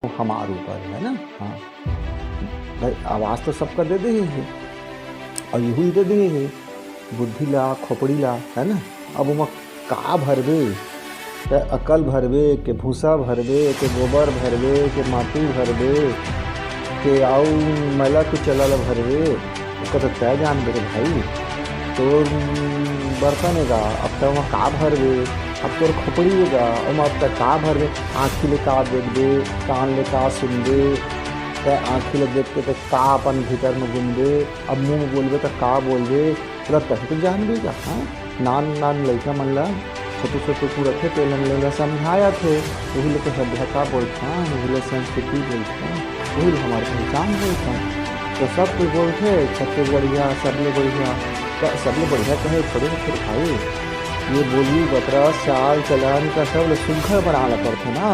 हमार ऊपर है ना। हाँ भाई, आवाज़ तो सबका दे दे है और यहू दे दे है, बुद्धि ला खोपड़ी ला है ना। अब उमा का भरबे, के अकल भरबे, के भूसा भरबे, के गोबर भरबे, के माटी भरबे, के आउ मैला के चलल भरबे, उसका तो तय जान बे भाई। तो बर्तन है अब तो वहाँ का भरबे, अब तोर खोपड़ी होगा और अब तक का भरबे। आँखी ले का देख दे, कान ले का सुन दे, तो आँखी ले देख के तो का अपन भीतर में घूम दे, अब मुँह में बोलबे तो का बोल दे, पूरा तभी तो जान देगा। हाँ नान नान लड़का मन ला छोटे छोटे पूरा थे पेलन ले समझाया थे, वही लोग सभ्यता बोलता, वही लोग संस्कृति बोलता, वही लोग हमारे पहचान बोलता। तो सब कुछ बोलते सबसे बढ़िया, सबले बढ़िया, तो सबले बढ़िया कहे थोड़े ना फिर भाई। ये बोली बतरा चाल चलन का सब सुघर बनाना पड़ते ना।